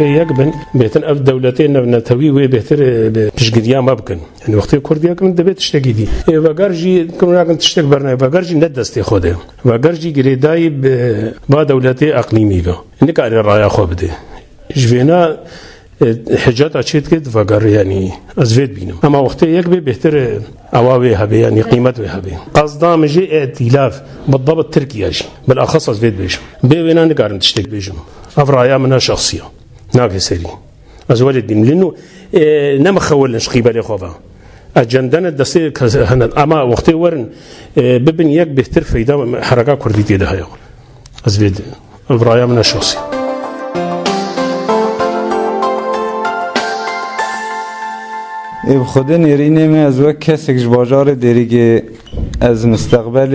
يك بن بيتن أف دولتين نتوي وبيتر بشجريا ما بكن يعني وقت كرديا كم دبيت تشتكي دي وقارجي كنا كنت تشتكي برنا وقارجي ندستي خوده وقارجي جريداي با دولتي أقليمية إنك على الرأي خبده جفنا حاجات أشيد كده وقار يعني أزفيد بينهم أما وقت يك بيتر أواوي هبي يعني قيمته هبي قصدا مجي ائتلاف بالضبط تركيا جي بالأخص أزفيد بيجم بينا نقارن تشتكي بيجم أفرأيا منها شخصية ناقي سري أزواج الدين لأنه نما خول نشقي بالي خوفا أجندنا الدستي أما وقتي ورن ببن يك بهتر فيدا حركة كردية ده هيا أزفيد أفرأيا منها شخصية خود نرینه می از وقت کسی که باجار دیری که از مستقبل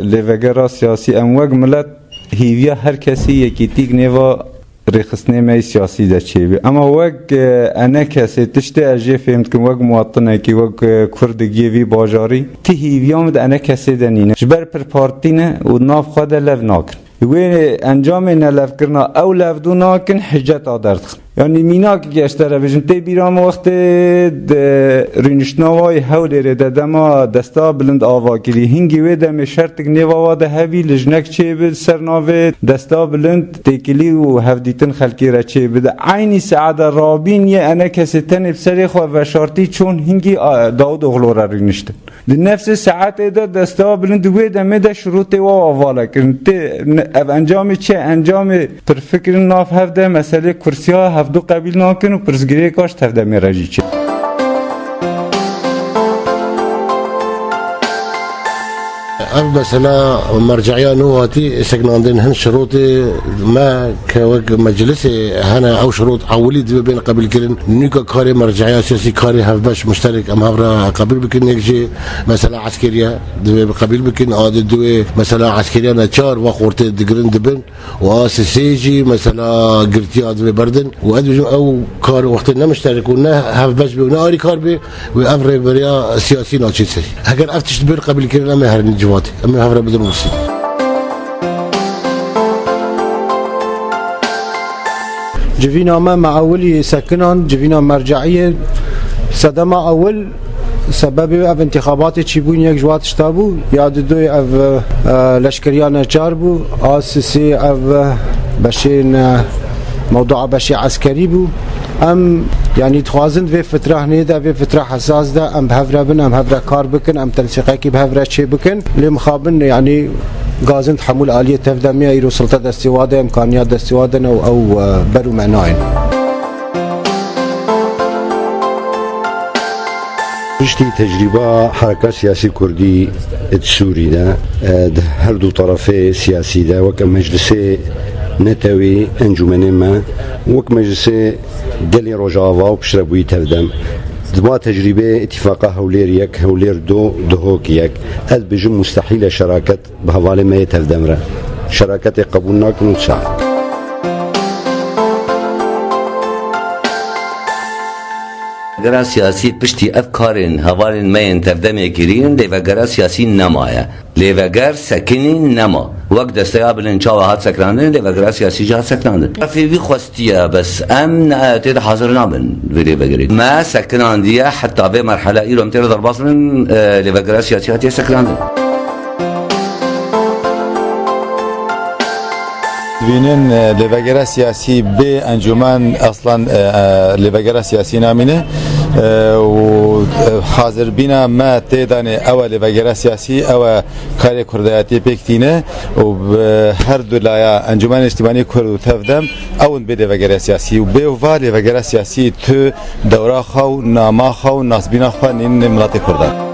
لیوگرا سیاسی اموج ملت هیویا هر کسی یکی تیگ نیوا رخصنه می سیاسی ده چی بی اما وقت انا کسی تشته اجی فهمت که وقت مواطنه که وقت کردگی وی باجاری تی هیویا مد انا کسی دنینه جبر پر پارتینه و ناف خود لف ناکن وی انجام نلف کرنا او لف دو ناکن حجت آدرد يعني ميناك جاشتره بجن تي بيرام وقت رينشناوي هوليره دما دستا بلند آواكري هنگي ودا مي شرطك نيوا ده هبي لجنك چي بد سرناوي دستا بلند تيكلي و هفديتن خلقي را چي بد عيني سعاده رابين يه انا كستن بسري خو و شرطي چون هنگي داود اغلورا رينشت نفس ساعت ده دستا بلند ودا مد شروط و اوالا كن تي انجام چه انجام پر فکر ناف هفده مسئله کرسیا دو قبیل ناکن و پرسگیری کاش تفده میراجی چه مثلا مرجعيه نواتي سكناندين هن شروط ما كوج مجلس هنا او شروط اوليد بين قبل كلن نيكا كاري مرجعيه سياسي كاري هفبش مشترك ام هبرا قبل بكن يجي مثلا عسكريه قبل بكن عاد دو مثلا عسكريه نشار وقورت دغرن دبن واسسيجي مثلا قرتياد بردن واد او كار وقت مشترك ونا هفبش بناري كاربي وافري بريا سياسي ناتشي اگر افتش بين قبل كلن ما هرني جواتي أمي هفرة بدروسي جفينا ما معولي سكنان جفينا مرجعية صدما أول سبب اف انتخابات چیبون یک جوات شتابو یاد دوی اف لشکریان چاربو آسیسی اف بشین موضوع بشي عسكري بو ام يعني تخوازن في فتره هنيدا في فتره حساس ده ام بهفره بن ام هفره كار بكن ام تنسيقي بهفره شي بكن لمخابن يعني غازن تحمل آلية تفدمية يرو سلطة دستيواده امكانيات دستيواده او برو معناين پشتی تجربه حرکت سیاسی کردی سوری ده هر دو طرف سیاسی ده وک مجلس نتوی انجمن ما وک مجلس دلی رجاوا و بشربوی تردم دما تجربه اتفاقه هولیر یک هولیر دو دهوک یک اد بجم مستحیل شراکت به حواله ما تردم را شراکت قبول نکن صعب گرا سیاسی پشتی افکارن هوارن مین تردم کردن لیوگر سیاسی نمایه لیوگر سکنی نما وقت دستیابلن چاو هات سکراندن لیوگر سیاسی جا سکراندن فی بی خوستیه بس ام تید حاضر نابن وی لیوگری ما سکراندیه حتی به مرحله ایرو امتیر درباصن لیوگر سیاسی هاتی سکراندن بینن لیوگر سیاسی به انجمن اصلا لیوگر سیاسی نامینه و حاضر بینا ما تیدانه اول لیوگر سیاسی او کاری کردیاتی پکتینه و هر دولایا انجمن اجتماعی کرد تفدم اون به لیوگر سیاسی و به و لیوگر سیاسی تو دوره خو نما خو ناسبینا خو نین ملت کردن